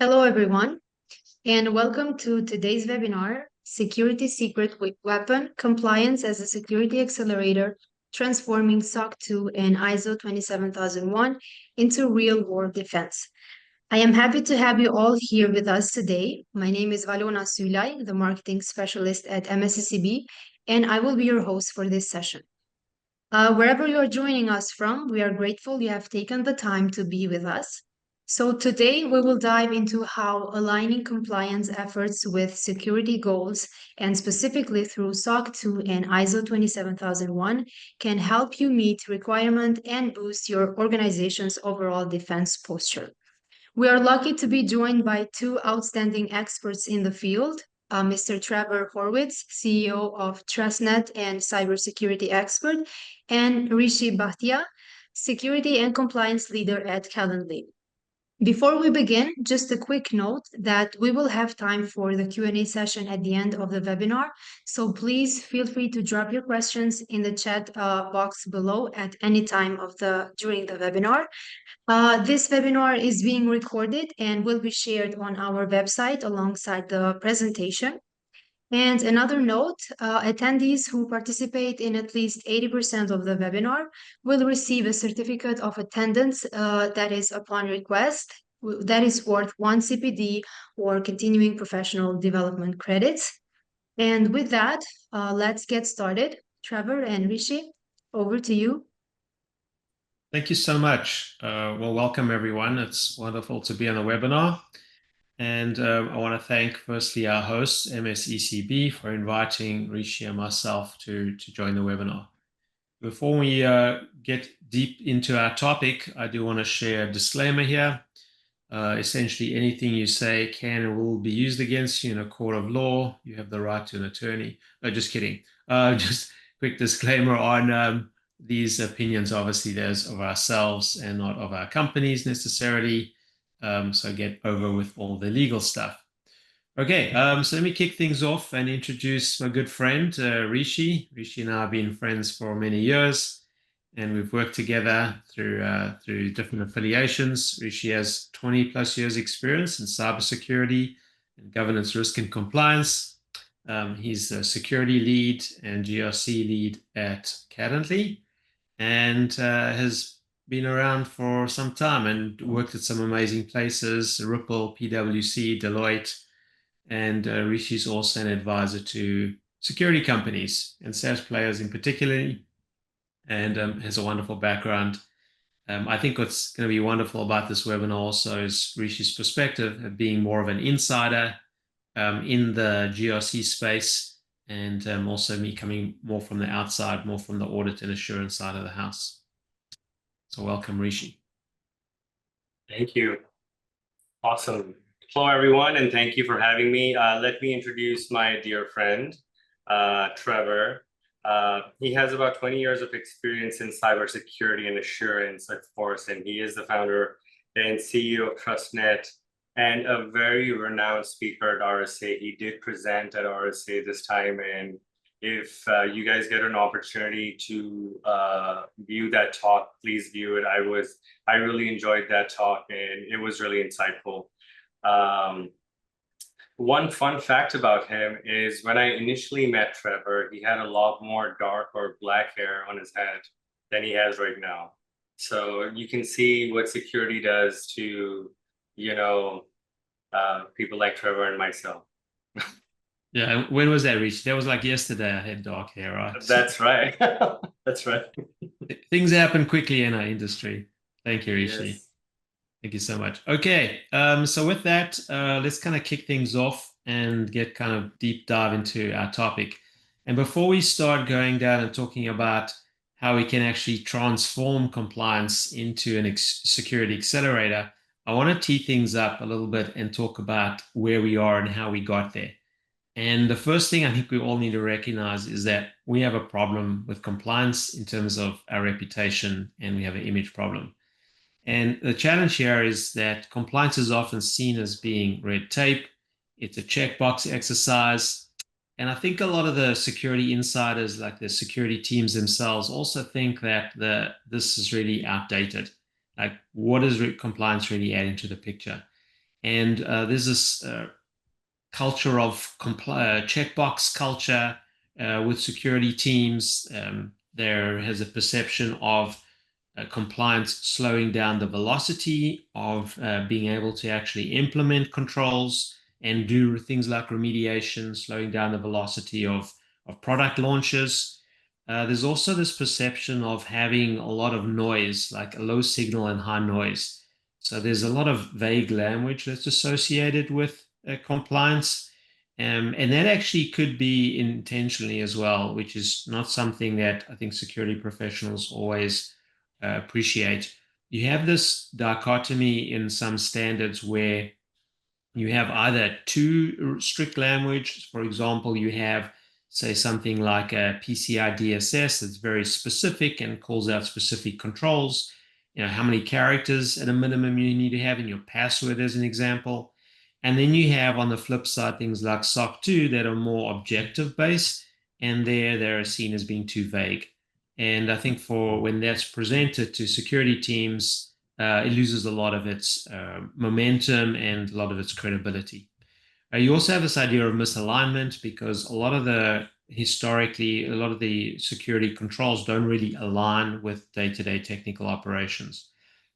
Hello, everyone, and welcome to today's webinar, Security Secret Weapon Compliance as a Security Accelerator, Transforming SOC 2 and ISO 27001 into Real-World Defense. I am happy to have you all here with us today. My name is Valona Sulay, the Marketing Specialist at MSCCB, and I will be your host for this session. Wherever you are joining us from, we are grateful you have taken the time to be with us. So today we will dive into how aligning compliance efforts with security goals, and specifically through SOC 2 and ISO 27001, can help you meet requirement and boost your organization's overall defense posture. We are lucky to be joined by two outstanding experts in the field, Mr. Trevor Horwitz, CEO of TrustNet and cybersecurity expert, and Rishi Bhatia, security and compliance leader at Calendly. Before we begin, just a quick note that we will have time for the Q&A session at the end of the webinar, so please feel free to drop your questions in the chat box below at any time during the webinar. This webinar is being recorded and will be shared on our website alongside the presentation. And another note, attendees who participate in at least 80% of the webinar will receive a certificate of attendance that is upon request, that is worth 1 CPD or continuing professional development credits. And with that, let's get started. Trevor and Rishi, over to you. Thank you so much. Welcome everyone. It's wonderful to be on the webinar. And I want to thank firstly our hosts, MSECB, for inviting Rishi and myself to join the webinar. Before we get deep into our topic, I do want to share a disclaimer here. Essentially, anything you say can and will be used against you in a court of law. You have the right to an attorney. No, just kidding. Just quick disclaimer on these opinions. Obviously, those of ourselves and not of our companies necessarily. So get over with all the legal stuff. Okay, so let me kick things off and introduce my good friend, Rishi. Rishi and I have been friends for many years, and we've worked together through different affiliations. Rishi has 20 plus years experience in cybersecurity and governance, risk, and compliance. He's the security lead and GRC lead at Calendly, and has been around for some time and worked at some amazing places, Ripple, PwC, Deloitte, and Rishi's also an advisor to security companies and SaaS players in particular, and has a wonderful background. I think what's going to be wonderful about this webinar also is Rishi's perspective of being more of an insider in the GRC space, and also me coming more from the outside, more from the audit and assurance side of the house. So welcome, Rishi. Thank you. Awesome. Hello, everyone, and thank you for having me. Let me introduce my dear friend, Trevor. He has about 20 years of experience in cybersecurity and assurance, of course, and he is the founder and CEO of TrustNet and a very renowned speaker at RSA. He did present at RSA this time, and if you guys get an opportunity to view that talk, please view it. I really enjoyed that talk, and it was really insightful. One fun fact about him is when I initially met Trevor, he had a lot more dark or black hair on his head than he has right now. So you can see what security does to, people like Trevor and myself. Yeah, when was that, Rich? That was like yesterday. I had dark hair, right? That's right. That's right. Things happen quickly in our industry. Thank you, Rishi. Yes. Thank you so much. Okay, so with that, let's kind of kick things off and get kind of deep dive into our topic. And before we start going down and talking about how we can actually transform compliance into a security accelerator, I want to tee things up a little bit and talk about where we are and how we got there. And the first thing I think we all need to recognize is that we have a problem with compliance in terms of our reputation, and we have an image problem. And the challenge here is that compliance is often seen as being red tape. It's a checkbox exercise. And I think a lot of the security insiders, like the security teams themselves, also think that this is really outdated. Like, what is compliance really adding to the picture? And there's this culture of checkbox culture with security teams. There has a perception of compliance slowing down the velocity of being able to actually implement controls and do things like remediation, slowing down the velocity of product launches. There's also this perception of having a lot of noise, like a low signal and high noise. So there's a lot of vague language that's associated with compliance. And that actually could be intentionally as well, which is not something that I think security professionals always appreciate. You have this dichotomy in some standards where you have either too strict language. For example, you have, say, something like a PCI DSS that's very specific and calls out specific controls. How many characters at a minimum you need to have in your password, as an example. And then you have on the flip side things like SOC 2 that are more objective based, and they're seen as being too vague. And I think for when that's presented to security teams, it loses a lot of its momentum and a lot of its credibility. You also have this idea of misalignment, because a lot of the security controls don't really align with day-to-day technical operations.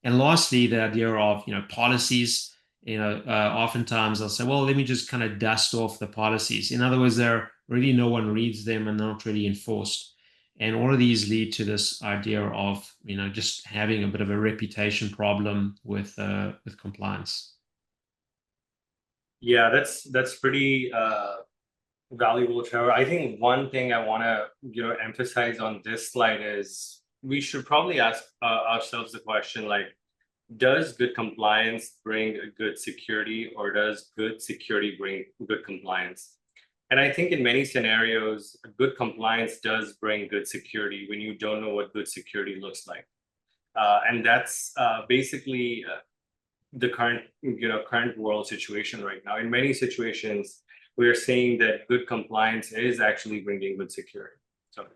And lastly, the idea of policies. Oftentimes I'll say, well, let me just kind of dust off the policies. In other words, there really no one reads them and they're not really enforced. And all of these lead to this idea of just having a bit of a reputation problem with compliance. Yeah, that's pretty valuable, Trevor. I think one thing I want to emphasize on this slide is we should probably ask ourselves the question, like, does good compliance bring a good security, or does good security bring good compliance? And I think in many scenarios, good compliance does bring good security when you don't know what good security looks like. And that's basically the current world situation right now. In many situations, we are seeing that good compliance is actually bringing good security. So,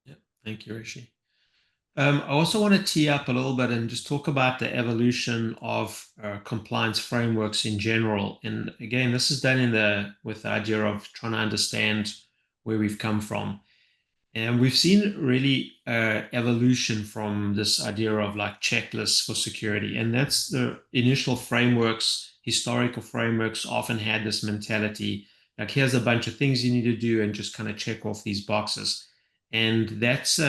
yeah, thank you, Rishi. I also want to tee up a little bit and just talk about the evolution of compliance frameworks in general. And again, this is done with the idea of trying to understand where we've come from. And we've seen really evolution from this idea of like checklists for security. And that's the initial frameworks. Historical frameworks often had this mentality, like, here's a bunch of things you need to do and just kind of check off these boxes. And that's,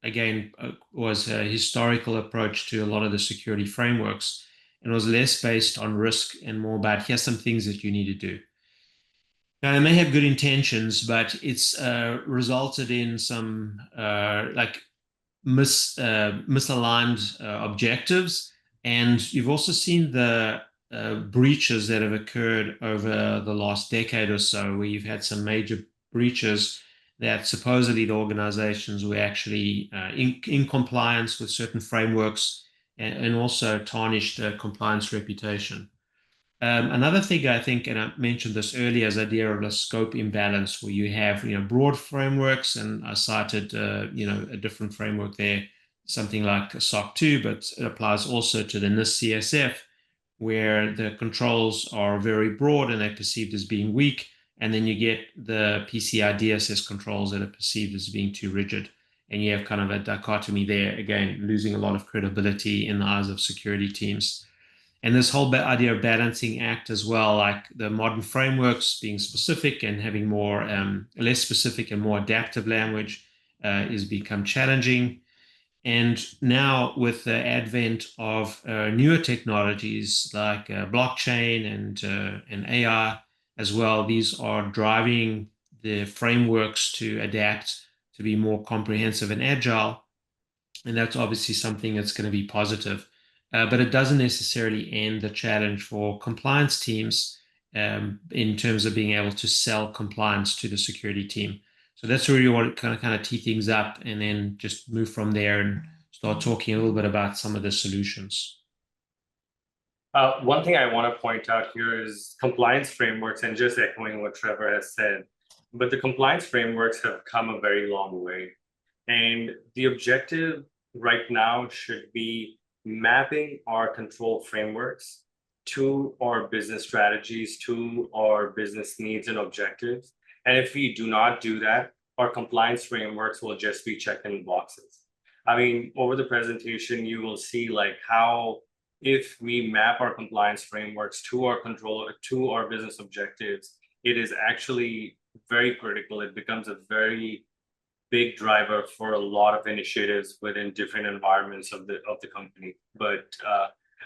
again, was a historical approach to a lot of the security frameworks, and was less based on risk and more about, here's some things that you need to do. Now, they may have good intentions, but it's resulted in some misaligned objectives. And you've also seen the breaches that have occurred over the last decade or so, where you've had some major breaches that supposedly the organizations were actually in compliance with certain frameworks, and also tarnished compliance reputation. Another thing I think, and I mentioned this earlier, is the idea of a scope imbalance, where you have broad frameworks, and I cited a different framework there, something like SOC 2, but it applies also to the NIST CSF, where the controls are very broad and they're perceived as being weak, and then you get the PCI DSS controls that are perceived as being too rigid, and you have kind of a dichotomy there, again losing a lot of credibility in the eyes of security teams. And this whole idea of balancing act as well, like the modern frameworks being specific and having more less specific and more adaptive language is become challenging. And now with the advent of newer technologies like blockchain and AI as well, these are driving the frameworks to adapt to be more comprehensive and agile. And that's obviously something that's going to be positive. But it doesn't necessarily end the challenge for compliance teams in terms of being able to sell compliance to the security team. So that's where you want to kind of tee things up, and then just move from there and start talking a little bit about some of the solutions. One thing I want to point out here is compliance frameworks, and just echoing what Trevor has said, but the compliance frameworks have come a very long way. And the objective right now should be mapping our control frameworks to our business strategies, to our business needs and objectives. And if we do not do that, our compliance frameworks will just be check-in boxes. I mean, over the presentation, you will see like how if we map our compliance frameworks to our business objectives, it is actually very critical. It becomes a very big driver for a lot of initiatives within different environments of the company. But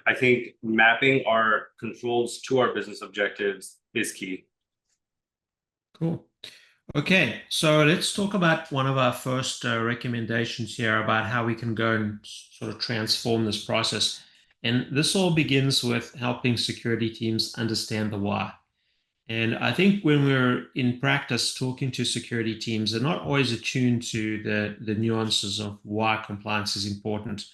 I think mapping our controls to our business objectives is key. Cool. Okay, so let's talk about one of our first recommendations here about how we can go and sort of transform this process. And this all begins with helping security teams understand the why. And I think when we're in practice talking to security teams, they're not always attuned to the nuances of why compliance is important.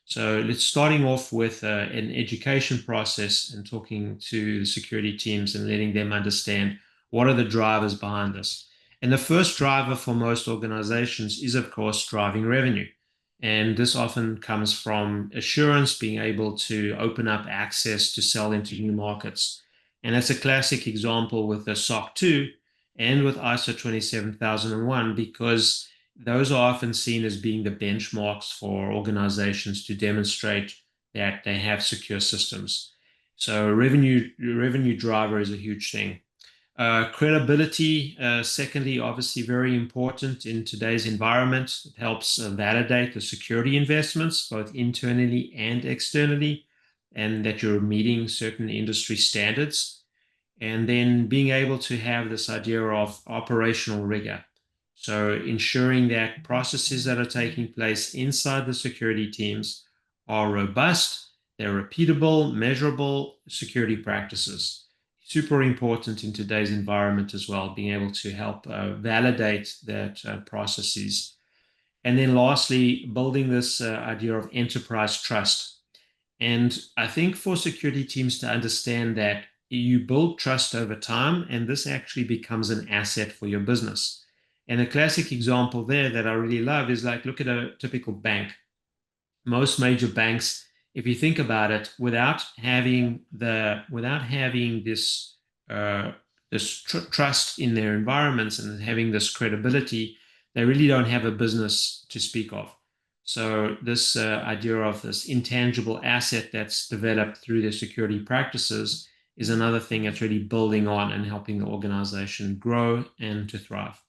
So let's starting off with an education process and talking to the security teams and letting them understand what are the drivers behind this. And the first driver for most organizations is, of course, driving revenue. And this often comes from assurance, being able to open up access to sell into new markets. And that's a classic example with the SOC 2 and with ISO 27001, because those are often seen as being the benchmarks for organizations to demonstrate that they have secure systems. So revenue driver is a huge thing. Credibility, secondly, obviously very important in today's environment. It helps validate the security investments, both internally and externally, and that you're meeting certain industry standards. And then being able to have this idea of operational rigor. So ensuring that processes that are taking place inside the security teams are robust, they're repeatable, measurable security practices. Super important in today's environment as well, being able to help validate that processes. And then lastly, building this idea of enterprise trust. And I think for security teams to understand that you build trust over time, and this actually becomes an asset for your business. And a classic example there that I really love is like, look at a typical bank. Most major banks, if you think about it, without having this trust in their environments and having this credibility, they really don't have a business to speak of. So this idea of this intangible asset that's developed through their security practices is another thing that's really building on and helping the organization grow and to thrive.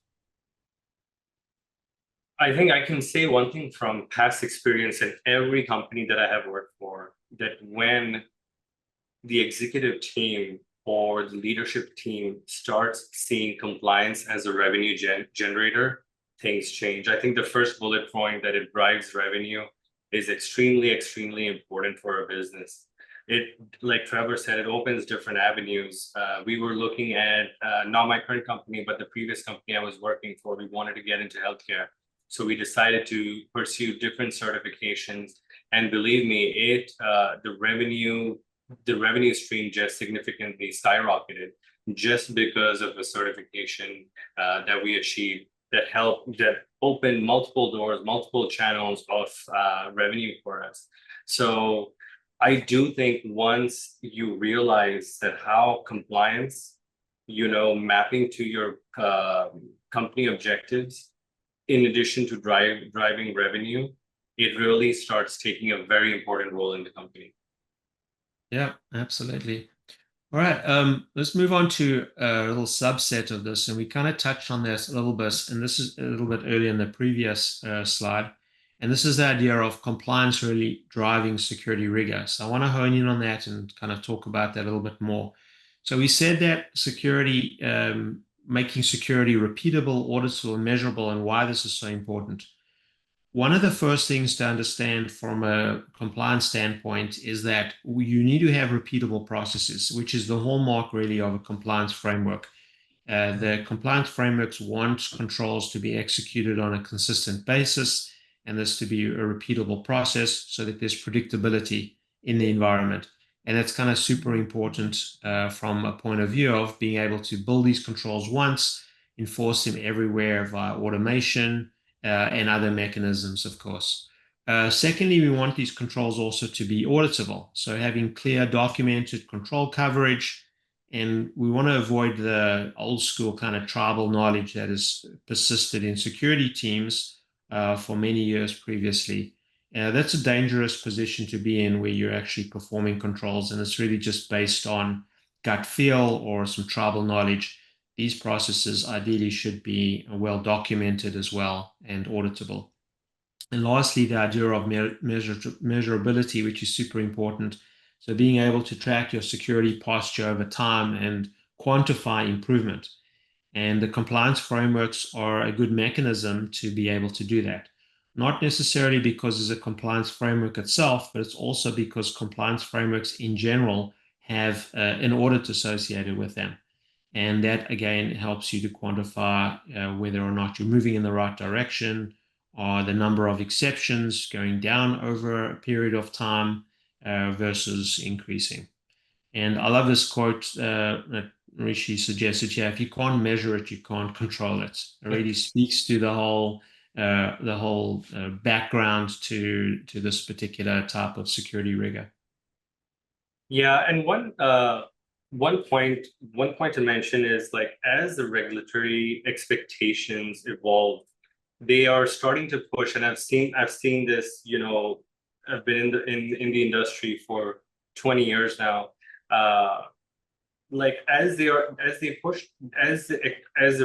I think I can say one thing from past experience in every company that I have worked for, that when the executive team or the leadership team starts seeing compliance as a revenue generator, things change. I think the first bullet point, that it drives revenue, is extremely, extremely important for a business. It, like Trevor said, it opens different avenues. We were looking at, not my current company, but the previous company I was working for, we wanted to get into healthcare. So we decided to pursue different certifications, and believe me, the revenue stream just significantly skyrocketed just because of the certification that we achieved, that opened multiple doors, multiple channels of revenue for us. So I do think once you realize that how compliance, mapping to your company objectives, in addition to driving revenue, it really starts taking a very important role in the company. Yeah, absolutely. All right, let's move on to a little subset of this, and we kind of touched on this a little bit, and this is a little bit earlier in the previous slide, and this is the idea of compliance really driving security rigor. So I want to hone in on that and kind of talk about that a little bit more. So we said that security, making security repeatable, auditable, and measurable, and why this is so important. One of the first things to understand from a compliance standpoint is that you need to have repeatable processes, which is the hallmark really of a compliance framework. The compliance frameworks want controls to be executed on a consistent basis, and this to be a repeatable process so that there's predictability in the environment. And that's kind of super important from a point of view of being able to build these controls once, enforce them everywhere via automation, and other mechanisms, of course. Secondly, we want these controls also to be auditable. So having clear documented control coverage, and we want to avoid the old school kind of tribal knowledge that has persisted in security teams for many years previously. That's a dangerous position to be in, where you're actually performing controls and it's really just based on gut feel or some tribal knowledge. These processes ideally should be well documented as well and auditable. And lastly, the idea of measurability, which is super important. So being able to track your security posture over time and quantify improvement. And the compliance frameworks are a good mechanism to be able to do that. Not necessarily because it's a compliance framework itself, but it's also because compliance frameworks in general have an audit associated with them. And that, again, helps you to quantify whether or not you're moving in the right direction, or the number of exceptions going down over a period of time versus increasing. And I love this quote that Rishi suggested here: if you can't measure it, you can't control it. It really speaks to the whole background to this particular type of security rigor. Yeah, and one point to mention is, like, as the regulatory expectations evolve, they are starting to push, and I've seen this, you know, I've been in the industry for 20 years now. Like, as the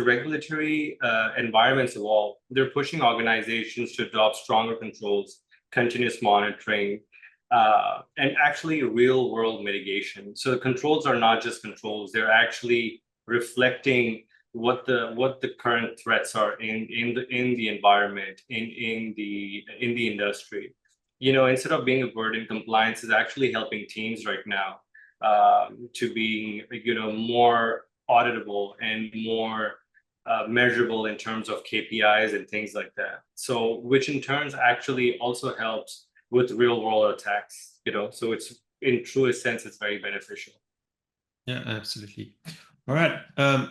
regulatory environments evolve, they're pushing organizations to adopt stronger controls, continuous monitoring, and actually real world mitigation. So the controls are not just controls; they're actually reflecting what the current threats are in the environment, in the industry. You know, instead of being a burden, compliance is actually helping teams right now to being, you know, more auditable and more measurable in terms of KPIs and things like that. So, which in turn actually also helps with real world attacks, you know. So it's, in truest sense, it's very beneficial. Yeah, absolutely. All right,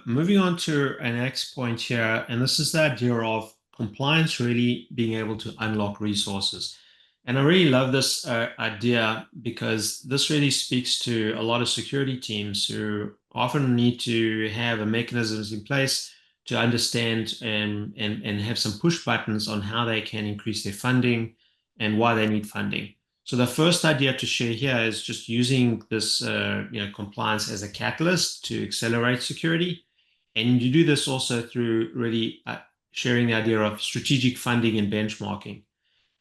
moving on to our next point here, and this is the idea of compliance really being able to unlock resources. And I really love this idea, because this really speaks to a lot of security teams who often need to have mechanisms in place to understand and have some push buttons on how they can increase their funding and why they need funding. So the first idea to share here is just using this compliance as a catalyst to accelerate security. And you do this also through really sharing the idea of strategic funding and benchmarking.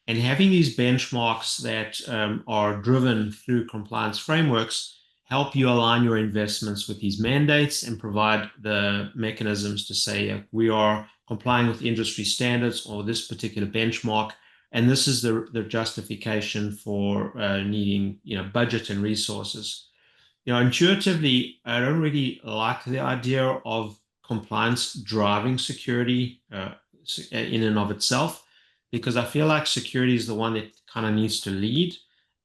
And having these benchmarks that are driven through compliance frameworks help you align your investments with these mandates and provide the mechanisms to say, we are complying with industry standards or this particular benchmark. And this is the justification for needing, budget and resources. Intuitively, I don't really like the idea of compliance driving security in and of itself, because I feel like security is the one that kind of needs to lead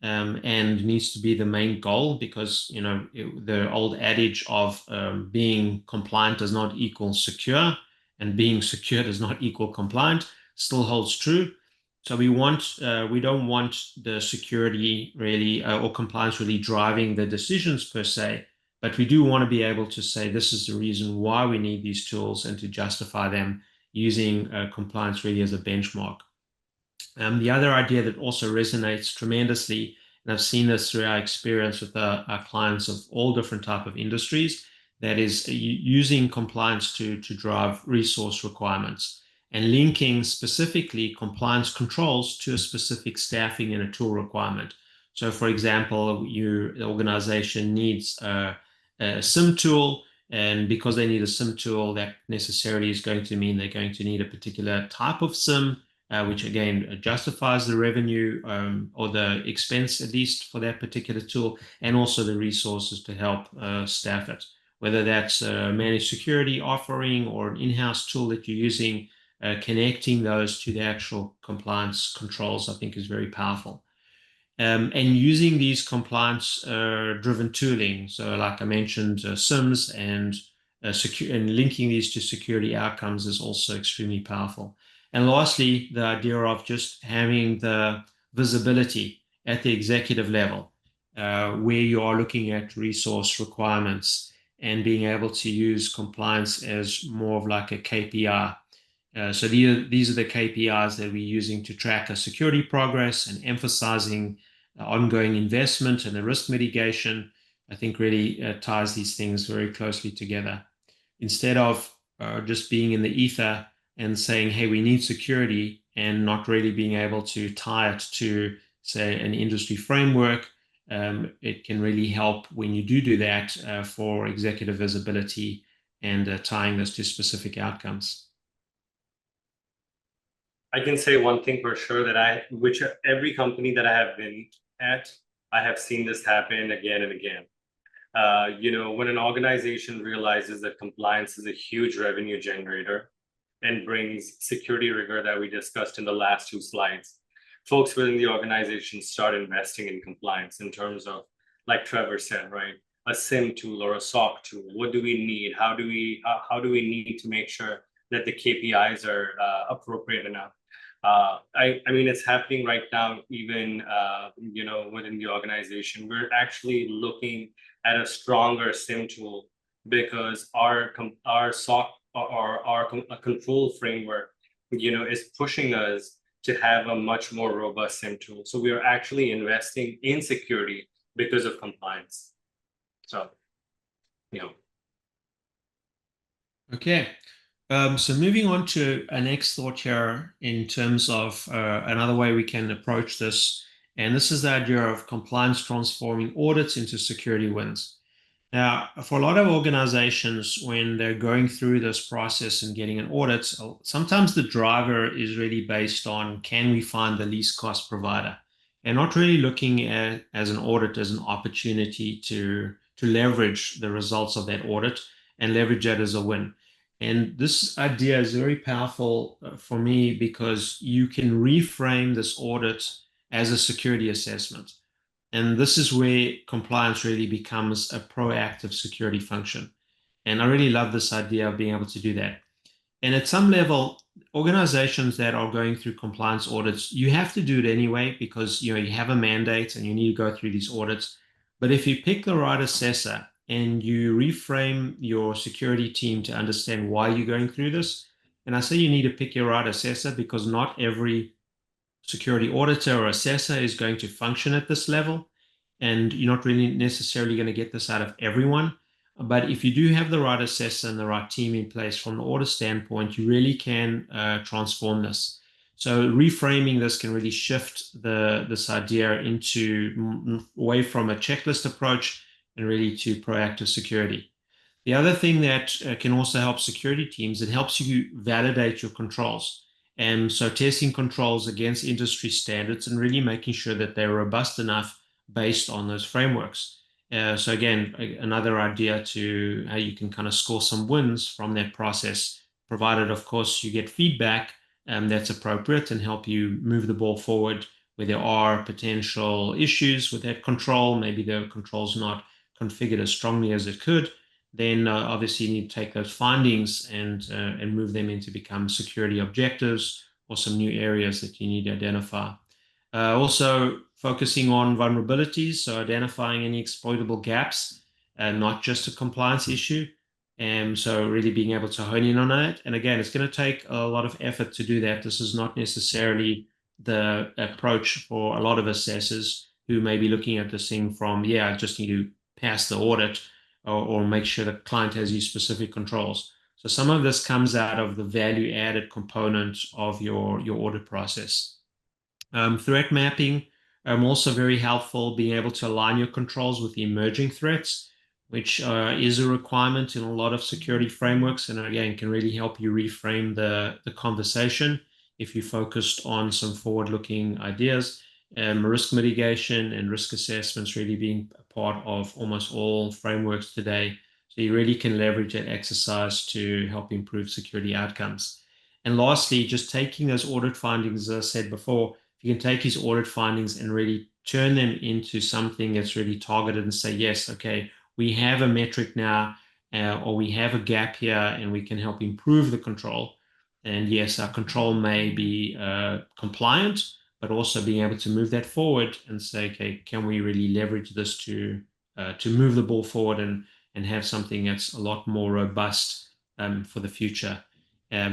and needs to be the main goal, because, the old adage of being compliant does not equal secure, and being secure does not equal compliant still holds true. So we don't want the security really or compliance really driving the decisions per se, but we do want to be able to say this is the reason why we need these tools, and to justify them using compliance really as a benchmark. The other idea that also resonates tremendously, and I've seen this through our experience with our clients of all different type of industries, that is using compliance to drive resource requirements, and linking specifically compliance controls to a specific staffing and a tool requirement. So, for example, the organization needs a SIM tool, and because they need a SIM tool, that necessarily is going to mean they're going to need a particular type of SIM, which again justifies the revenue or the expense, at least for that particular tool, and also the resources to help staff it. Whether that's a managed security offering or an in-house tool that you're using, connecting those to the actual compliance controls, I think, is very powerful. And using these compliance-driven tooling, so like I mentioned, SIMs and linking these to security outcomes is also extremely powerful. And lastly, the idea of just having the visibility at the executive level, where you are looking at resource requirements and being able to use compliance as more of like a KPI. So these are the KPIs that we're using to track our security progress and emphasizing ongoing investment and the risk mitigation. I think really ties these things very closely together. Instead of just being in the ether and saying, hey, we need security, and not really being able to tie it to, say, an industry framework, it can really help when you do that for executive visibility and tying this to specific outcomes. I can say one thing for sure that which every company that I have been at, I have seen this happen again and again. When an organization realizes that compliance is a huge revenue generator and brings security rigor that we discussed in the last 2 slides, folks within the organization start investing in compliance in terms of, like Trevor said, right? A SIM tool or a SOC tool. What do we need? How do we need to make sure that the KPIs are appropriate enough? I mean, it's happening right now, even, within the organization. We're actually looking at a stronger SIM tool because our SOC or our control framework, is pushing us to have a much more robust SIM tool. So we are actually investing in security because of compliance. So, Okay. So moving on to our next thought here in terms of another way we can approach this, and this is the idea of compliance transforming audits into security wins. Now, for a lot of organizations, when they're going through this process and getting an audit, sometimes the driver is really based on, can we find the least cost provider? And not really looking at as an audit as an opportunity to leverage the results of that audit and leverage that as a win. And this idea is very powerful for me because you can reframe this audit as a security assessment. And this is where compliance really becomes a proactive security function. And I really love this idea of being able to do that. And at some level, organizations that are going through compliance audits, you have to do it anyway because you have a mandate and you need to go through these audits. But if you pick the right assessor and you reframe your security team to understand why you're going through this, and I say you need to pick your right assessor because not every security auditor or assessor is going to function at this level, and you're not really necessarily going to get this out of everyone. But if you do have the right assessor and the right team in place from the audit standpoint, you really can transform this. So reframing this can really shift this idea into away from a checklist approach and really to proactive security. The other thing that can also help security teams, it helps you validate your controls. And so testing controls against industry standards and really making sure that they're robust enough based on those frameworks. So again, another idea to how you can kind of score some wins from that process, provided, of course, you get feedback that's appropriate and help you move the ball forward where there are potential issues with that control. Maybe the control's not configured as strongly as it could. Then obviously you need to take those findings and move them into become security objectives or some new areas that you need to identify. Also focusing on vulnerabilities, so identifying any exploitable gaps, not just a compliance issue. And so really being able to hone in on that. And again, it's going to take a lot of effort to do that. This is not necessarily the approach for a lot of assessors who may be looking at this thing from, I just need to pass the audit or make sure the client has these specific controls. So some of this comes out of the value added component of your audit process. Threat mapping, also very helpful, being able to align your controls with the emerging threats, which is a requirement in a lot of security frameworks, and again, can really help you reframe the conversation if you focused on some forward-looking ideas. Risk mitigation and risk assessments really being a part of almost all frameworks today. So you really can leverage that exercise to help improve security outcomes. And lastly, just taking those audit findings, as I said before, you can take these audit findings and really turn them into something that's really targeted and say, yes, okay, we have a metric now, or we have a gap here, and we can help improve the control. And yes, our control may be compliant, but also being able to move that forward and say, okay, can we really leverage this to move the ball forward and have something that's a lot more robust for the future.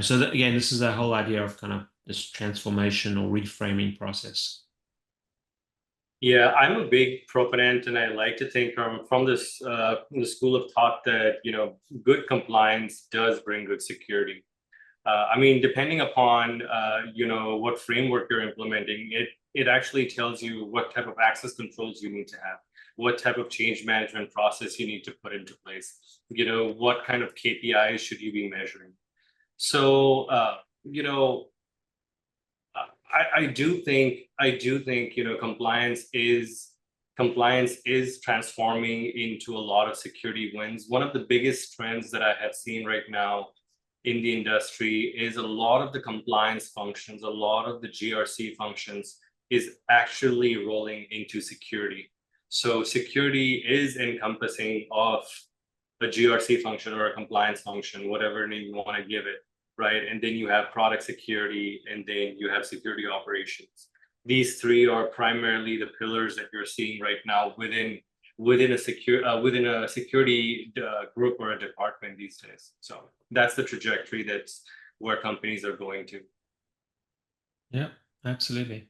So that, again, this is the whole idea of kind of this transformation or reframing process. Yeah, I'm a big proponent, and I like to think from this the school of thought that good compliance does bring good security. I mean, depending upon what framework you're implementing, it actually tells you what type of access controls you need to have, what type of change management process you need to put into place. What kind of KPIs should you be measuring? So I do think compliance is transforming into a lot of security wins. One of the biggest trends that I have seen right now in the industry is a lot of the compliance functions, a lot of the GRC functions is actually rolling into security. So security is encompassing of a GRC function or a compliance function, whatever name you want to give it, right? And then you have product security, and then you have security operations. These three are primarily the pillars that you're seeing right now within a security group or a department these days. So that's the trajectory that's where companies are going to. Yeah, absolutely.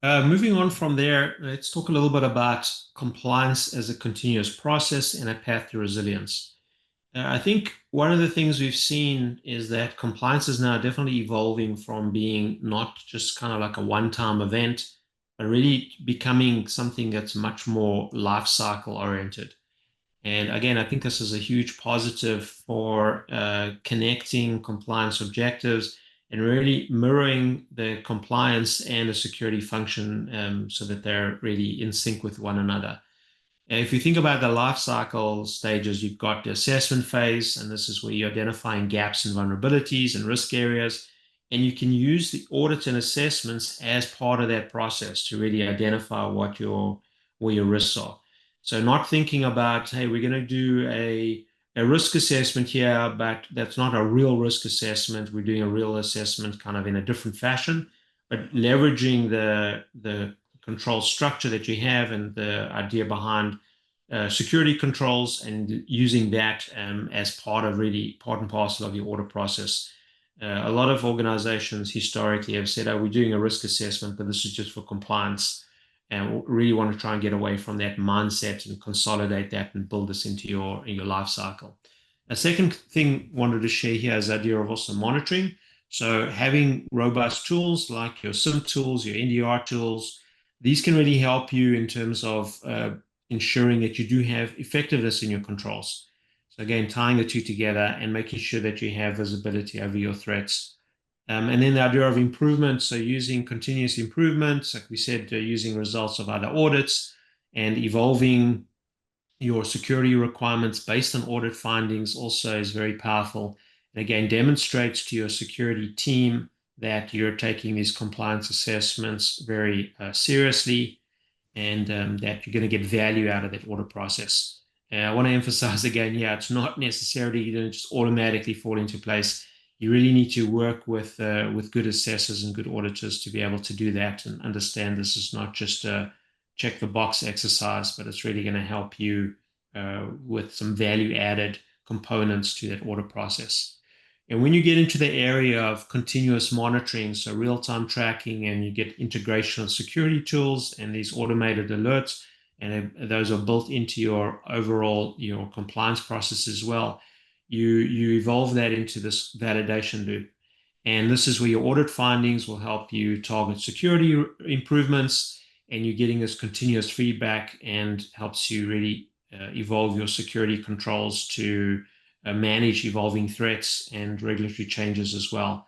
Moving on from there, let's talk a little bit about compliance as a continuous process and a path to resilience. I think one of the things we've seen is that compliance is now definitely evolving from being not just kind of like a one-time event, but really becoming something that's much more life cycle oriented. And again, I think this is a huge positive for connecting compliance objectives and really mirroring the compliance and the security function so that they're really in sync with one another. And if you think about the life cycle stages, you've got the assessment phase, and this is where you're identifying gaps and vulnerabilities and risk areas. And you can use the audits and assessments as part of that process to really identify where your risks are. So not thinking about, hey, we're going to do a risk assessment here, but that's not a real risk assessment. We're doing a real assessment kind of in a different fashion, but leveraging the control structure that you have and the idea behind security controls and using that as part and parcel of your audit process. A lot of organizations historically have said, oh, we're doing a risk assessment, but this is just for compliance. And really want to try and get away from that mindset and consolidate that and build this into your life cycle. A second thing I wanted to share here is the idea of also monitoring. So having robust tools like your SIM tools, your NDR tools, these can really help you in terms of ensuring that you do have effectiveness in your controls. So again, tying the two together and making sure that you have visibility over your threats. And then the idea of improvement, so using continuous improvements, like we said, using results of other audits and evolving your security requirements based on audit findings also is very powerful. And again, demonstrates to your security team that you're taking these compliance assessments very seriously and that you're going to get value out of that audit process. I want to emphasize again, yeah, it's not necessarily going to just automatically fall into place. You really need to work with good assessors and good auditors to be able to do that and understand this is not just a check the box exercise, but it's really going to help you with some value added components to that audit process. And when you get into the area of continuous monitoring, so real-time tracking, and you get integration of security tools and these automated alerts, and those are built into your overall compliance process as well, you evolve that into this validation loop. And this is where your audit findings will help you target security improvements, and you're getting this continuous feedback and helps you really evolve your security controls to manage evolving threats and regulatory changes as well.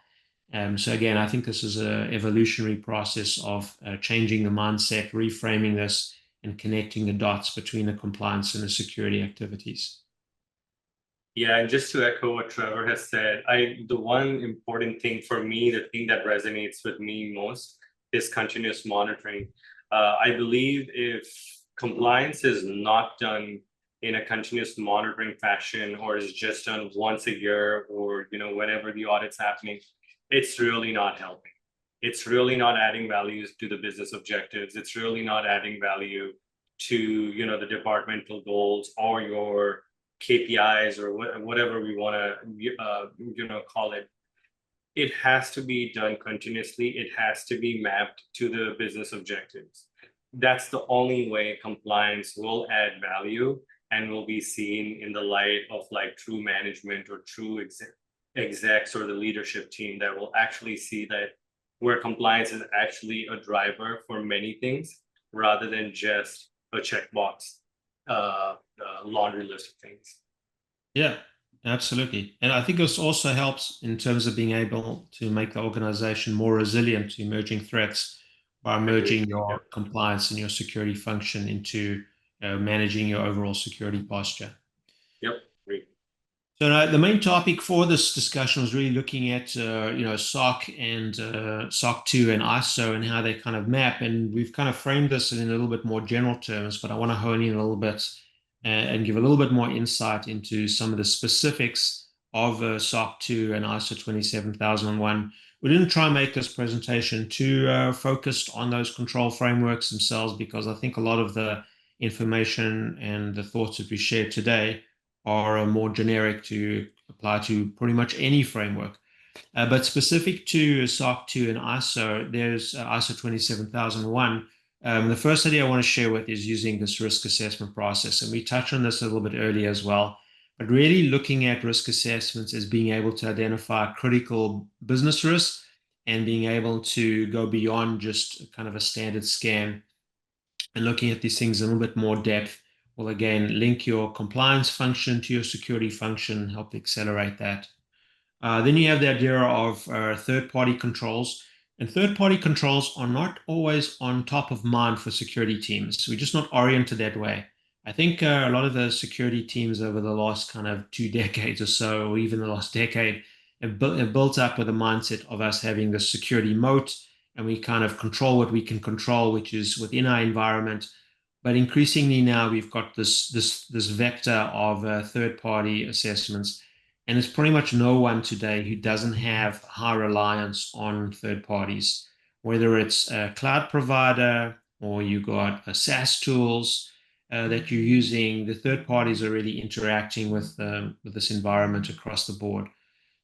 So again, I think this is an evolutionary process of changing the mindset, reframing this, and connecting the dots between the compliance and the security activities. Yeah, and just to echo what Trevor has said, the one important thing for me, the thing that resonates with me most is continuous monitoring. I believe if compliance is not done in a continuous monitoring fashion, or is just done once a year, or whenever the audit's happening, it's really not helping. It's really not adding values to the business objectives. It's really not adding value to, the departmental goals or your KPIs or whatever we want to, call it. It has to be done continuously. It has to be mapped to the business objectives. That's the only way compliance will add value and will be seen in the light of like true management or true execs or the leadership team that will actually see that where compliance is actually a driver for many things rather than just a checkbox laundry list of things. Yeah, absolutely. And I think this also helps in terms of being able to make the organization more resilient to emerging threats by merging your compliance and your security function into managing your overall security posture. Yep, great. So the main topic for this discussion was really looking at SOC and SOC 2 and ISO and how they kind of map. And we've kind of framed this in a little bit more general terms, but I want to hone in a little bit and give a little bit more insight into some of the specifics of SOC 2 and ISO 27001. We didn't try and make this presentation too focused on those control frameworks themselves, because I think a lot of the information and the thoughts that we shared today are more generic to apply to pretty much any framework. But specific to SOC 2 and ISO, there's ISO 27001. The first idea I want to share with is using this risk assessment process. And we touched on this a little bit earlier as well. But really looking at risk assessments as being able to identify critical business risks and being able to go beyond just kind of a standard scan and looking at these things in a little bit more depth will again link your compliance function to your security function, help accelerate that. Then you have the idea of third-party controls. And third-party controls are not always on top of mind for security teams. We're just not oriented that way. I think a lot of the security teams over the last kind of 2 decades or so, or even the last decade, have built up with a mindset of us having the security moat, and we kind of control what we can control, which is within our environment. But increasingly now we've got this vector of third-party assessments, and it's pretty much no one today who doesn't have high reliance on third parties, whether it's a cloud provider or you got a SaaS tools that you're using. The third parties are really interacting with this environment across the board.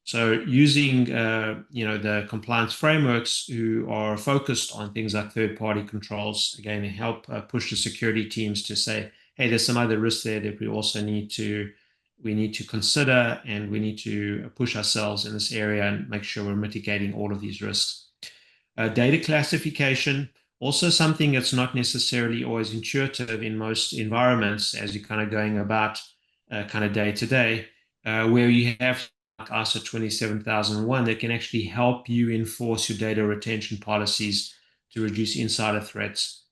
So using the compliance frameworks who are focused on things like third-party controls, again, help push the security teams to say, hey, there's some other risks there that we also need to consider, and we need to push ourselves in this area and make sure we're mitigating all of these risks. Data classification, also something that's not necessarily always intuitive in most environments as you're kind of going about kind of day to day, where you have ISO 27001 that can actually help you enforce your data retention policies to reduce insider threats.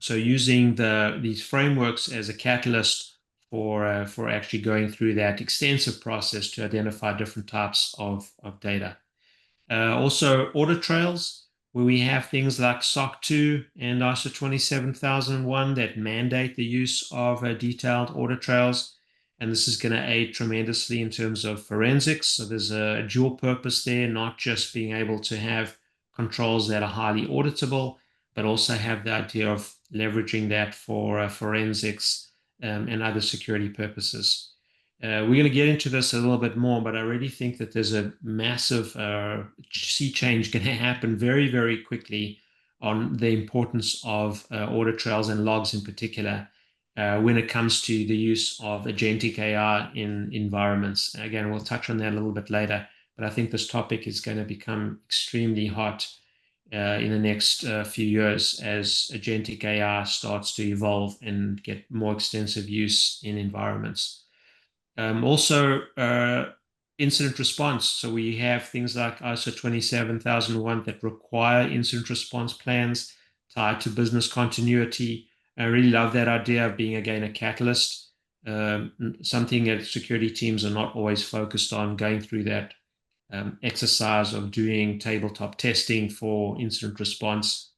So using these frameworks as a catalyst for actually going through that extensive process to identify different types of data. Also audit trails, where we have things like SOC 2 and ISO 27001 that mandate the use of detailed audit trails. And this is going to aid tremendously in terms of forensics. So there's a dual purpose there, not just being able to have controls that are highly auditable, but also have the idea of leveraging that for forensics and other security purposes. We're going to get into this a little bit more, but I really think that there's a massive sea change going to happen very, very quickly on the importance of audit trails and logs in particular when it comes to the use of agentic AI in environments. And again, we'll touch on that a little bit later, but I think this topic is going to become extremely hot in the next few years as agentic AI starts to evolve and get more extensive use in environments. Also, incident response. So we have things like ISO 27001 that require incident response plans tied to business continuity. I really love that idea of being, again, a catalyst, something that security teams are not always focused on, going through that exercise of doing tabletop testing for incident response,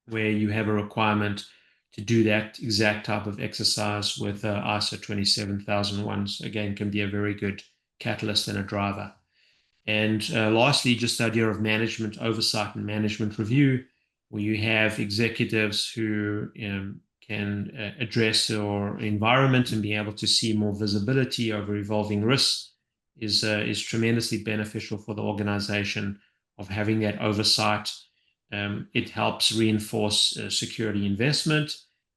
where you have a requirement to do that exact type of exercise with ISO 27001. So again, can be a very good catalyst and a driver. And lastly, just the idea of management oversight and management review, where you have executives who can address your environment and be able to see more visibility over evolving risks is tremendously beneficial for the organization of having that oversight. It helps reinforce security investment,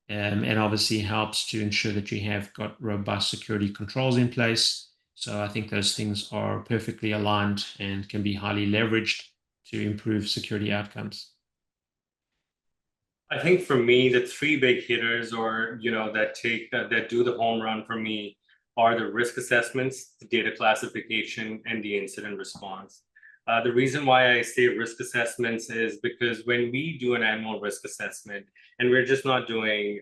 and obviously helps to ensure that you have got robust security controls in place. So I think those things are perfectly aligned and can be highly leveraged to improve security outcomes. I think for me, the three big hitters, or that do the home run for me, are the risk assessments, the data classification, and the incident response. The reason why I say risk assessments is because when we do an annual risk assessment, and we're just not doing,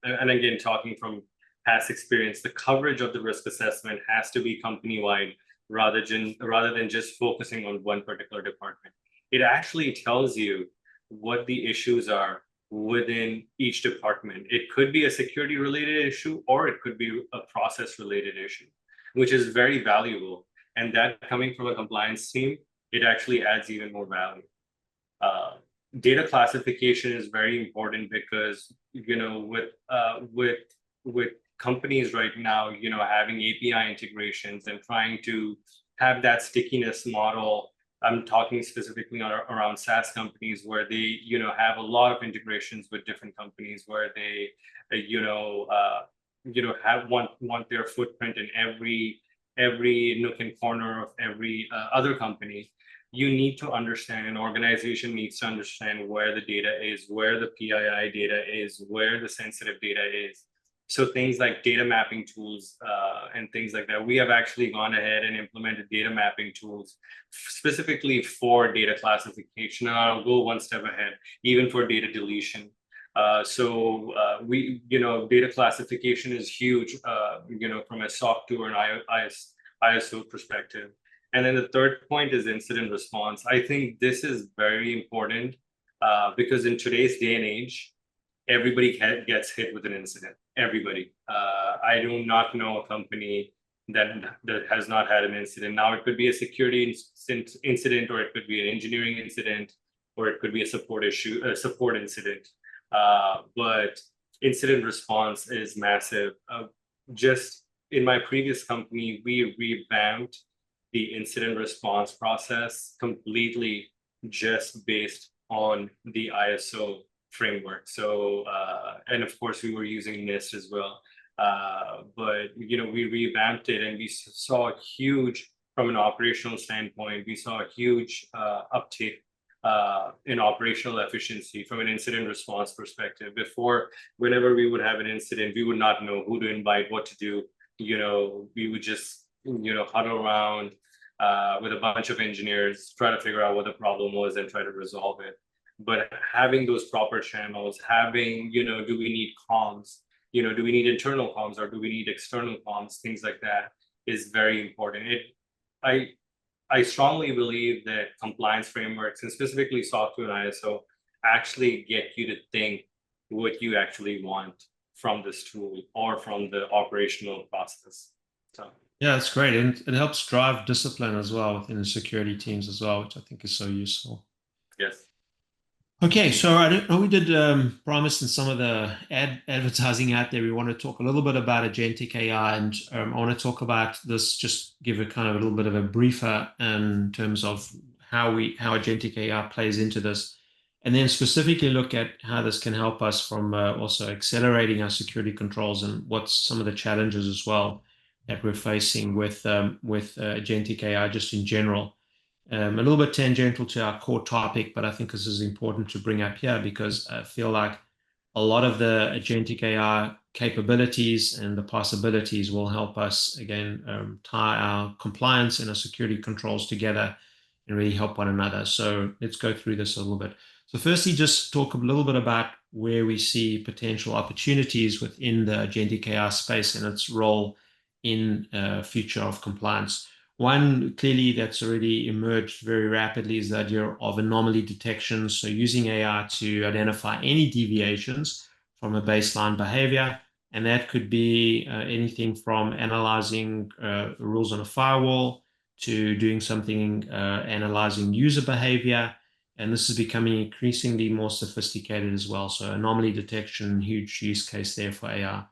and again, talking from past experience, the coverage of the risk assessment has to be company-wide rather than just focusing on one particular department. It actually tells you what the issues are within each department. It could be a security related issue, or it could be a process related issue, which is very valuable. And that coming from a compliance team, it actually adds even more value. Data classification is very important because, with companies right now, having API integrations and trying to have that stickiness model. I'm talking specifically around SaaS companies where they, have a lot of integrations with different companies where they, want their footprint in every nook and corner of every other company. You need to understand, an organization needs to understand where the data is, where the PII data is, where the sensitive data is. So things like data mapping tools and things like that. We have actually gone ahead and implemented data mapping tools specifically for data classification. And I'll go one step ahead, even for data deletion. Data classification is huge, from a SOC 2 or an ISO perspective. And then the third point is incident response. I think this is very important because in today's day and age, everybody gets hit with an incident. Everybody. I do not know a company that has not had an incident. Now, it could be a security incident, or it could be an engineering incident, or it could be a support incident. But incident response is massive. Just in my previous company, we revamped the incident response process completely just based on the ISO framework. So, and of course, we were using NIST as well. But, we revamped it, and we saw a huge, from an operational standpoint, we saw a huge uptick in operational efficiency from an incident response perspective. Before, whenever we would have an incident, we would not know who to invite, what to do. We would just, huddle around with a bunch of engineers, try to figure out what the problem was and try to resolve it. But having those proper channels, having, do we need comms? Do we need internal comms, or do we need external comms? Things like that is very important. I strongly believe that compliance frameworks, and specifically SOC 2 and ISO, actually get you to think what you actually want from this tool or from the operational process. So yeah, that's great. And it helps drive discipline as well within the security teams as well, which I think is so useful. Yes. Okay, so I know we did promise in some of the advertising out there. We want to talk a little bit about agentic AI, and I want to talk about this, just give a kind of a little bit of a briefer in terms of how agentic AI plays into this, and then specifically look at how this can help us from also accelerating our security controls, and what's some of the challenges as well that we're facing with agentic AI just in general. A little bit tangential to our core topic, but I think this is important to bring up here because I feel like a lot of the agentic AI capabilities and the possibilities will help us, again, tie our compliance and our security controls together and really help one another. So let's go through this a little bit. So firstly, just talk a little bit about where we see potential opportunities within the agentic AI space and its role in future of compliance. One clearly that's already emerged very rapidly is the idea of anomaly detection. So using AI to identify any deviations from a baseline behavior. And that could be anything from analyzing rules on a firewall to doing something, analyzing user behavior. And this is becoming increasingly more sophisticated as well. So anomaly detection, huge use case there for AI.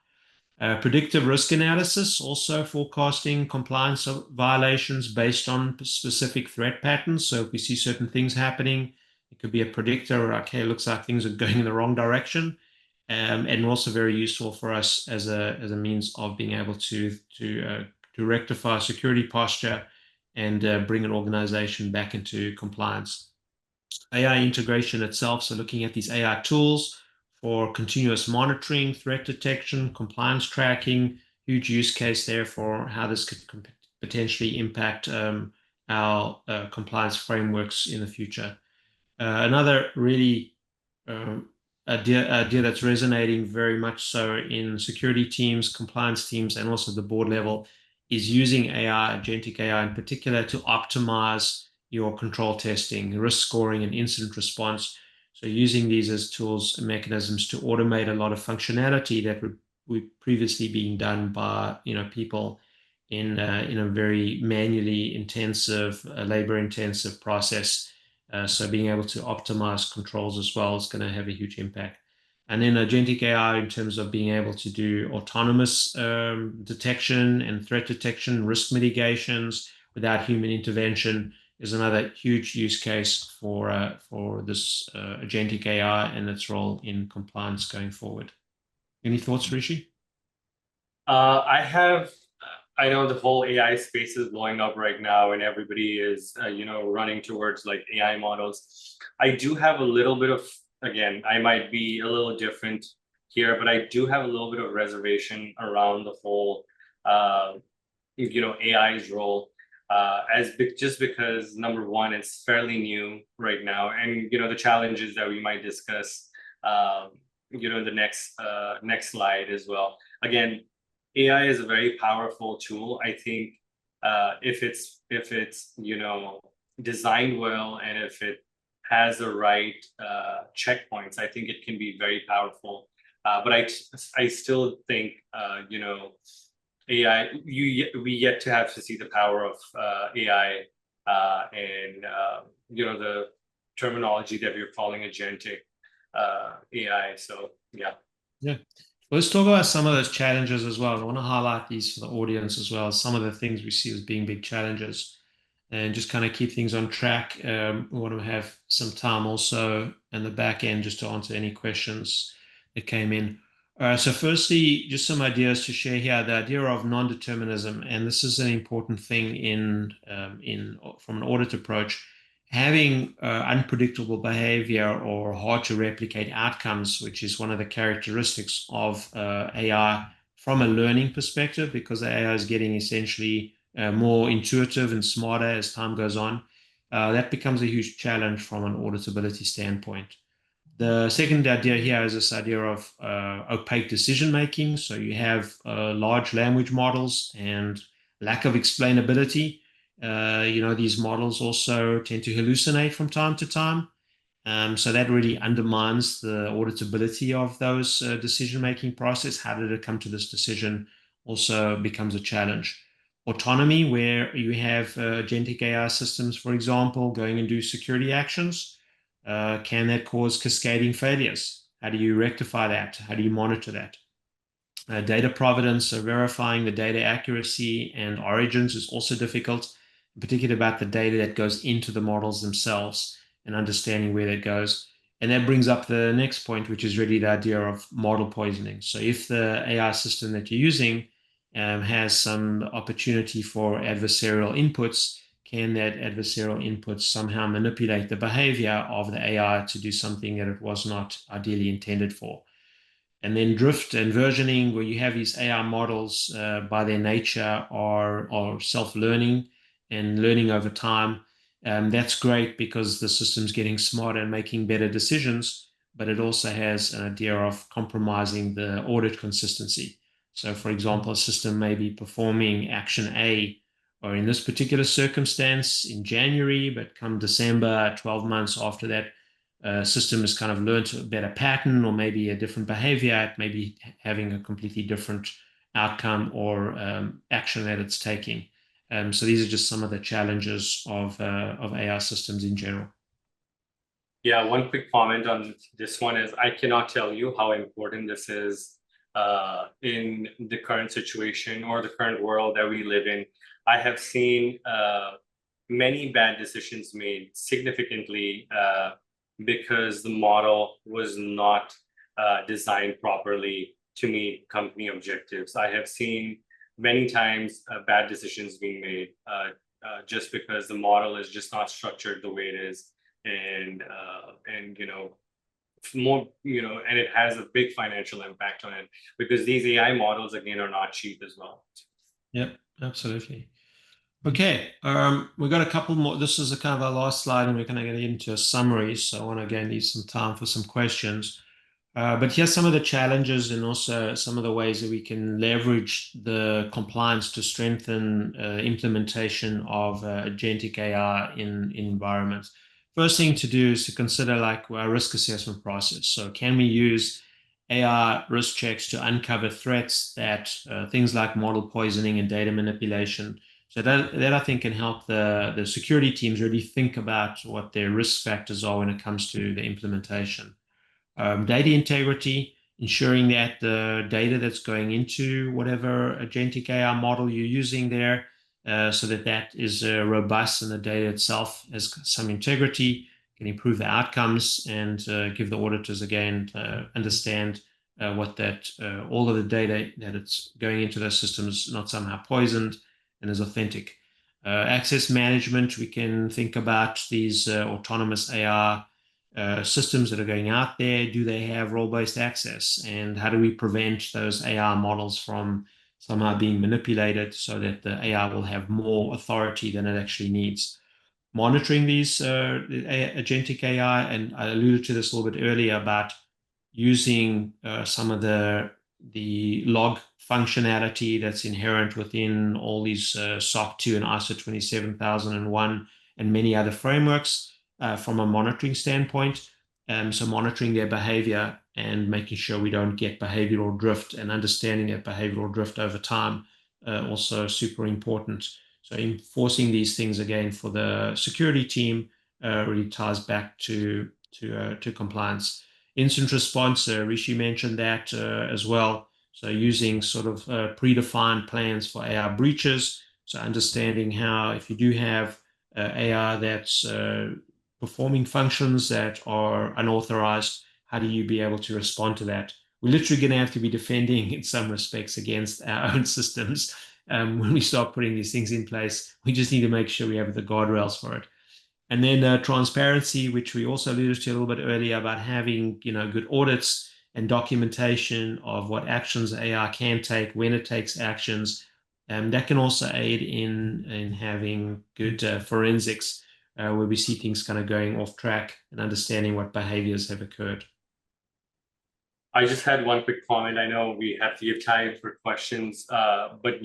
Predictive risk analysis, also forecasting compliance violations based on specific threat patterns. So if we see certain things happening, it could be a predictor, okay, it looks like things are going in the wrong direction. And also very useful for us as a means of being able to rectify security posture and bring an organization back into compliance. AI integration itself, so looking at these AI tools for continuous monitoring, threat detection, compliance tracking, huge use case there for how this could potentially impact our compliance frameworks in the future. Another really idea that's resonating very much so in security teams, compliance teams, and also the board level is using AI, agentic AI in particular, to optimize your control testing, risk scoring, and incident response. So using these as tools and mechanisms to automate a lot of functionality that would previously being done by people in a very manually intensive, labor intensive process. So being able to optimize controls as well is going to have a huge impact. And then agentic AI in terms of being able to do autonomous detection and threat detection, risk mitigations without human intervention is another huge use case for this agentic AI and its role in compliance going forward. Any thoughts, Rishi? I know the whole AI space is blowing up right now, and everybody is, running towards like AI models. I do have a little bit of, again, I might be a little different here, but I do have a little bit of reservation around the whole, AI's role, just because number one, it's fairly new right now, and the challenges that we might discuss, the next slide as well. Again, AI is a very powerful tool. I think if it's designed well and if it has the right checkpoints, I think it can be very powerful. But I still think AI, we yet to have to see the power of AI and the terminology that we're calling agentic AI. So yeah. Yeah. Let's talk about some of those challenges as well. I want to highlight these for the audience as well, some of the things we see as being big challenges, and just kind of keep things on track. We want to have some time also in the back end just to answer any questions that came in. So firstly, just some ideas to share here, the idea of non-determinism, and this is an important thing from an audit approach. Having unpredictable behavior or hard to replicate outcomes, which is one of the characteristics of AI from a learning perspective, because the AI is getting essentially more intuitive and smarter as time goes on, that becomes a huge challenge from an auditability standpoint. The second idea here is this idea of opaque decision making. So you have large language models and lack of explainability. These models also tend to hallucinate from time to time. So that really undermines the auditability of those decision-making process. How did it come to this decision also becomes a challenge. Autonomy, where you have agentic AI systems, for example, going and do security actions, can that cause cascading failures? How do you rectify that? How do you monitor that? Data provenance, so verifying the data accuracy and origins is also difficult, particularly about the data that goes into the models themselves and understanding where that goes. And that brings up the next point, which is really the idea of model poisoning. So if the AI system that you're using has some opportunity for adversarial inputs, can that adversarial input somehow manipulate the behavior of the AI to do something that it was not ideally intended for? And then drift and versioning, where you have these AI models by their nature are self-learning and learning over time. That's great because the system's getting smarter and making better decisions, but it also has an idea of compromising the audit consistency. So for example, a system may be performing action A, or in this particular circumstance in January, but come December, 12 months after that, system has kind of learned a better pattern or maybe a different behavior, it may be having a completely different outcome or action that it's taking. So these are just some of the challenges of AI systems in general. Yeah, one quick comment on this one is I cannot tell you how important this is in the current situation or the current world that we live in. I have seen many bad decisions made significantly because the model was not designed properly to meet company objectives. I have seen many times bad decisions being made just because the model is just not structured the way it is, and more, and it has a big financial impact on it because these AI models again are not cheap as well. Yep, absolutely. Okay, we've got a couple more. This is a kind of our last slide, and we're going to get into a summary. So I want to again leave some time for some questions. But here's some of the challenges and also some of the ways that we can leverage the compliance to strengthen implementation of agentic AI in environments. First thing to do is to consider like our risk assessment process. So can we use AI risk checks to uncover threats that things like model poisoning and data manipulation? So that I think can help the security teams really think about what their risk factors are when it comes to the implementation. Data integrity, ensuring that the data that's going into whatever agentic AI model you're using there, so that is robust and the data itself has some integrity, can improve the outcomes and give the auditors again understand what all of the data that it's going into those systems not somehow poisoned and is authentic. Access management, we can think about these autonomous AI systems that are going out there. Do they have role-based access? And how do we prevent those AI models from somehow being manipulated so that the AI will have more authority than it actually needs? Monitoring these agentic AI, and I alluded to this a little bit earlier about using some of the log functionality that's inherent within all these SOC 2 and ISO 27001 and many other frameworks from a monitoring standpoint. So monitoring their behavior and making sure we don't get behavioral drift and understanding that behavioral drift over time, also super important. So enforcing these things again for the security team really ties back to compliance. Incident response, Rishi mentioned that as well. So using sort of predefined plans for AI breaches. So understanding how, if you do have AI that's performing functions that are unauthorized, how do you be able to respond to that? We're literally going to have to be defending in some respects against our own systems when we start putting these things in place. We just need to make sure we have the guardrails for it. And then transparency, which we also alluded to a little bit earlier about having good audits and documentation of what actions AI can take, when it takes actions. That can also aid in having good forensics where we see things kind of going off track and understanding what behaviors have occurred. I just had one quick comment. I know we have to give time for questions, but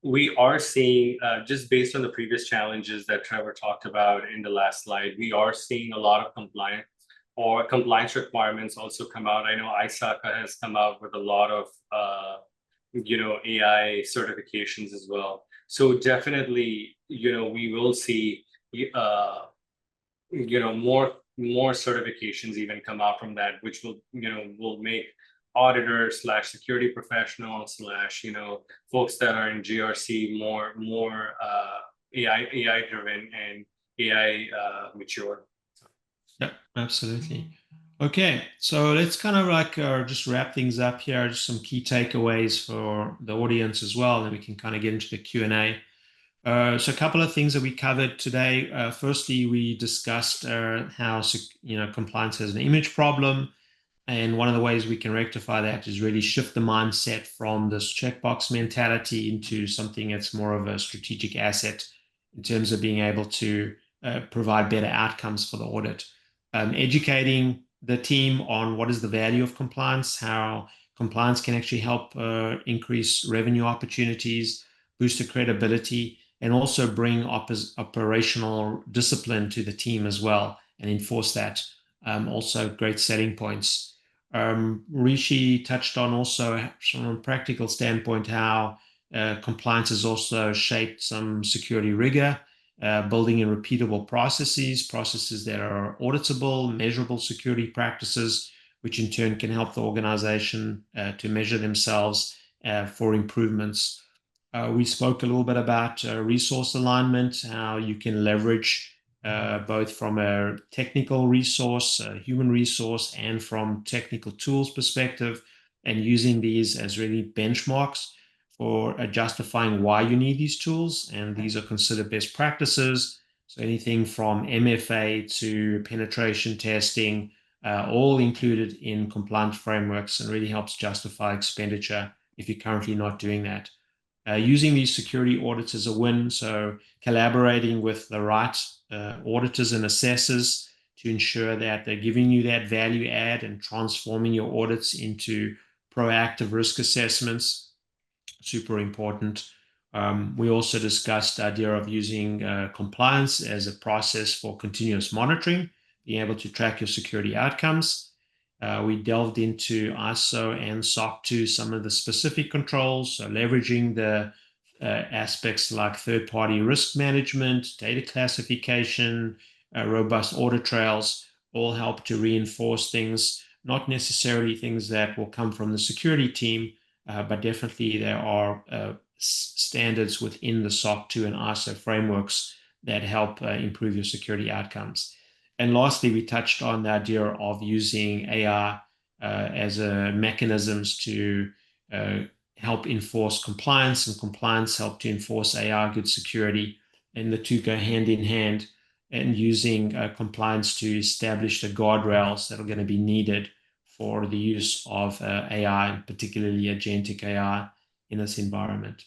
we are seeing, just based on the previous challenges that Trevor talked about in the last slide, we are seeing a lot of compliance requirements also come out. I know ISACA has come out with a lot of AI certifications as well. So definitely, we will see more certifications even come out from that, which will make auditors / security professionals / folks that are in GRC more AI driven and AI mature. Yeah, absolutely. Okay, so let's kind of like just wrap things up here. Just some key takeaways for the audience as well, and then we can kind of get into the Q&A. So a couple of things that we covered today. Firstly, we discussed how compliance has an image problem. And one of the ways we can rectify that is really shift the mindset from this checkbox mentality into something that's more of a strategic asset in terms of being able to provide better outcomes for the audit. Educating the team on what is the value of compliance, how compliance can actually help increase revenue opportunities, boost the credibility, and also bring operational discipline to the team as well and enforce that. Also great setting points. Rishi touched on also from a practical standpoint how Compliance has also shaped some security rigor, building in repeatable processes that are auditable, measurable security practices, which in turn can help the organization to measure themselves for improvements. We spoke a little bit about resource alignment, how you can leverage both from a technical resource, a human resource, and from technical tools perspective, and using these as really benchmarks for justifying why you need these tools. And these are considered best practices. So anything from MFA to penetration testing, all included in compliance frameworks, and really helps justify expenditure if you're currently not doing that. Using these security audits as a win, so collaborating with the right auditors and assessors to ensure that they're giving you that value add and transforming your audits into proactive risk assessments, super important. We also discussed the idea of using compliance as a process for continuous monitoring, being able to track your security outcomes. We delved into ISO and SOC 2, some of the specific controls, so leveraging the aspects like third-party risk management, data classification, robust audit trails, all help to reinforce things, not necessarily things that will come from the security team, but definitely there are standards within the SOC 2 and ISO frameworks that help improve your security outcomes. And lastly, we touched on the idea of using AI as a mechanisms to help enforce compliance, and compliance help to enforce AI good security, and the two go hand in hand, and using compliance to establish the guardrails that are going to be needed for the use of AI, particularly agentic AI in this environment.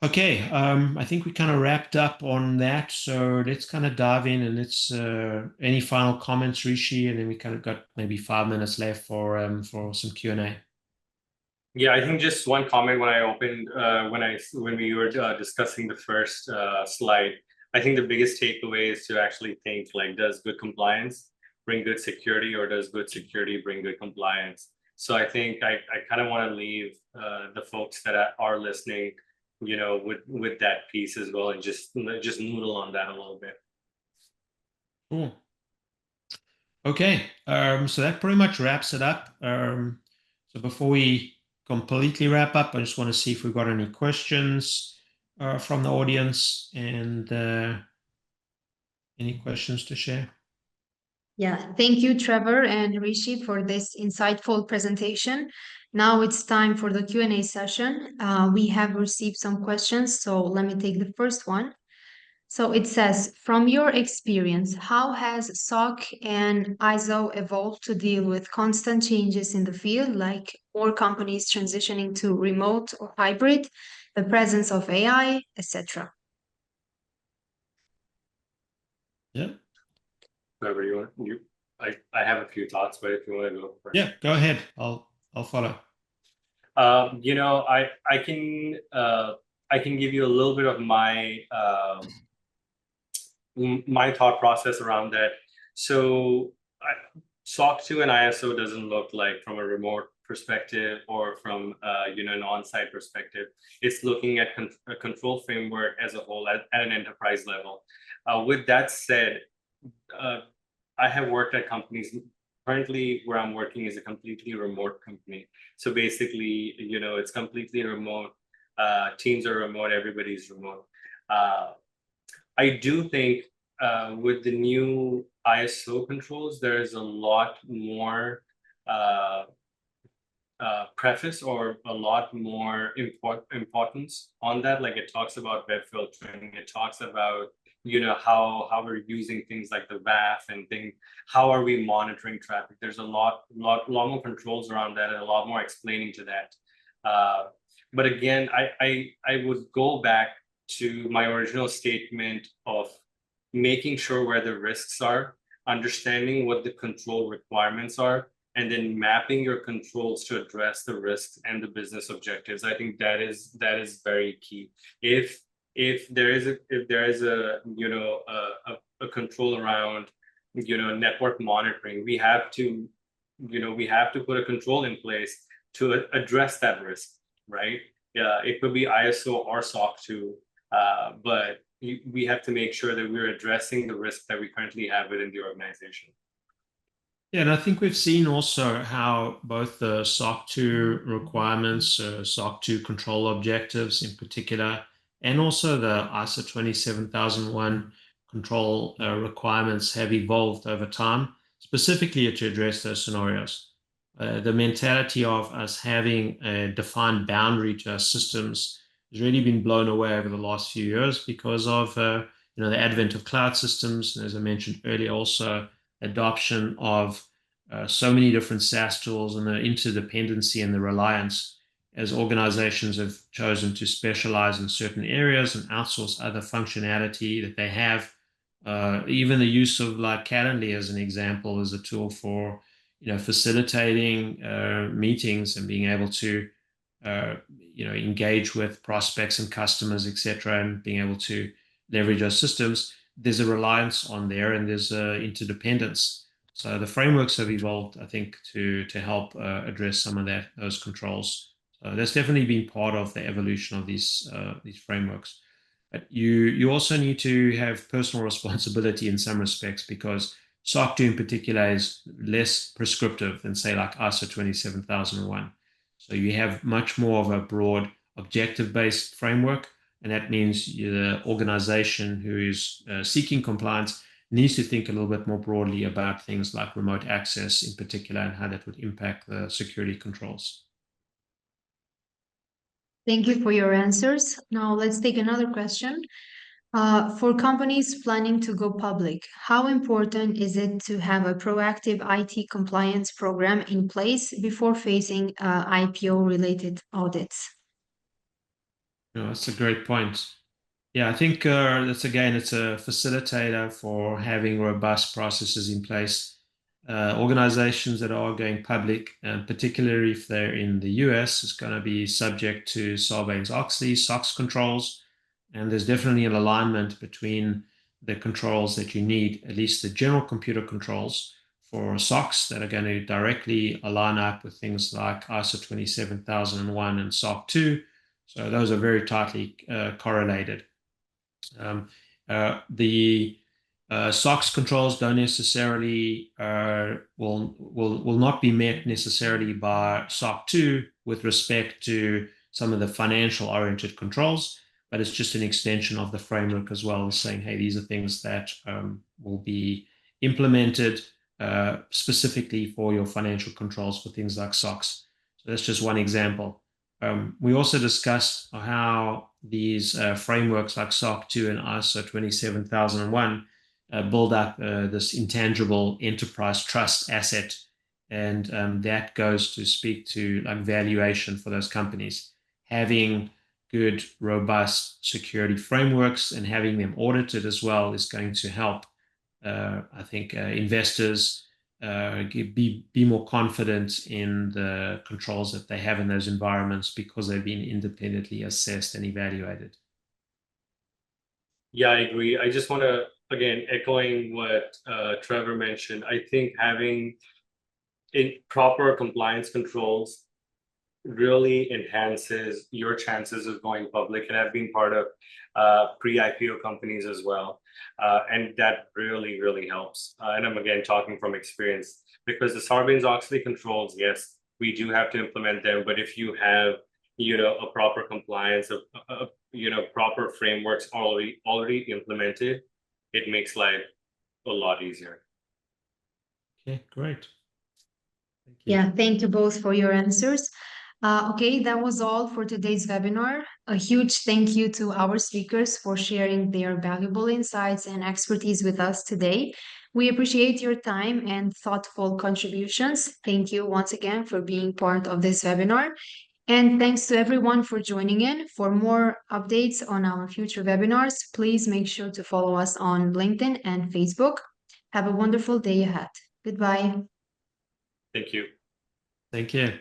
Okay, I think we kind of wrapped up on that. So let's kind of dive in, and let's any final comments, Rishi, and then we kind of got maybe 5 minutes left for some Q&A. Yeah, I think just one comment when I opened when we were discussing the first slide. I think the biggest takeaway is to actually think like, does good compliance bring good security, or does good security bring good compliance? So I think I kind of want to leave the folks that are listening, you know, with that piece as well, and just noodle on that a little bit. Cool. Okay, so that pretty much wraps it up. So before we completely wrap up, I just want to see if we've got any questions from the audience, and any questions to share. Yeah, thank you, Trevor and Rishi, for this insightful presentation. Now it's time for the Q&A session. We have received some questions, so let me take the first one. So it says, from your experience, how has SOC and ISO evolved to deal with constant changes in the field, like more companies transitioning to remote or hybrid, the presence of AI, etc.? Yeah. Whatever you want. I have a few thoughts, but if you want to go first. Yeah, go ahead. I'll follow. You know, I can give you a little bit of my my thought process around that. So SOC 2 and ISO doesn't look like from a remote perspective or from you know, an on-site perspective. It's looking at a control framework as a whole at an enterprise level. With that said, I have worked at companies. Currently, where I'm working is a completely remote company. So basically, you know, it's completely remote. Teams are remote. Everybody's remote. I do think with the new ISO controls, there is a lot more preface or a lot more importance on that. Like, it talks about web filtering. It talks about, you know, how we're using things like the WAF and how are we monitoring traffic. There's a lot more controls around that, and a lot more explaining to that. But again, I would go back to my original statement of making sure where the risks are, understanding what the control requirements are, and then mapping your controls to address the risks and the business objectives. I think that is very key. If there is a you know, a control around, you know, network monitoring, we have to put a control in place to address that risk, right? Yeah, it could be ISO or SOC 2, but we have to make sure that we're addressing the risk that we currently have within the organization. Yeah, and I think we've seen also how both the SOC 2 requirements, SOC 2 control objectives in particular, and also the ISO 27001 control requirements have evolved over time, specifically to address those scenarios. The mentality of us having a defined boundary to our systems has really been blown away over the last few years because of the advent of cloud systems, and as I mentioned earlier, also adoption of so many different SaaS tools and the interdependency and the reliance as organizations have chosen to specialize in certain areas and outsource other functionality that they have. Even the use of like Calendly as an example is a tool for facilitating meetings and being able to engage with prospects and customers, etc., and being able to leverage those systems. There's a reliance on there, and there's interdependence. So the frameworks have evolved, I think, to help address some of those controls. So that's definitely been part of the evolution of these frameworks. But you also need to have personal responsibility in some respects, because SOC 2 in particular is less prescriptive than, say, like ISO 27001. So you have much more of a broad objective-based framework, and that means the organization who is seeking compliance needs to think a little bit more broadly about things like remote access in particular and how that would impact the security controls. Thank you for your answers. Now let's take another question. For companies planning to go public, how important is it to have a proactive IT compliance program in place before facing IPO-related audits? That's a great point. Yeah, I think it's a facilitator for having robust processes in place. Organizations that are going public, particularly if they're in the US, is going to be subject to Sarbanes-Oxley, SOX controls. And there's definitely an alignment between the controls that you need, at least the general computer controls for SOX that are going to directly align up with things like ISO 27001 and SOC 2. So those are very tightly correlated. The SOX controls don't necessarily will not be met necessarily by SOC 2 with respect to some of the financial oriented controls, but it's just an extension of the framework as well, saying, hey, these are things that will be implemented specifically for your financial controls for things like SOX. So that's just one example. We also discussed how these frameworks like SOC 2 and ISO 27001 build up this intangible enterprise trust asset, and that goes to speak to like valuation for those companies. Having good, robust security frameworks and having them audited as well is going to help, I think, investors be more confident in the controls that they have in those environments because they've been independently assessed and evaluated. Yeah, I agree. I just want to, again, echoing what Trevor mentioned, I think having proper compliance controls really enhances your chances of going public. And I've been part of pre-IPO companies as well. And that really, really helps. And I'm again talking from experience, because the Sarbanes-Oxley controls, yes, we do have to implement them. But if you have, a proper compliance of, proper frameworks already implemented, it makes life a lot easier. Okay, great. Thank you. Yeah, thank you both for your answers. Okay, that was all for today's webinar. A huge thank you to our speakers for sharing their valuable insights and expertise with us today. We appreciate your time and thoughtful contributions. Thank you once again for being part of this webinar. And thanks to everyone for joining in. For more updates on our future webinars, please make sure to follow us on LinkedIn and Facebook. Have a wonderful day ahead. Goodbye. Thank you. Thank you.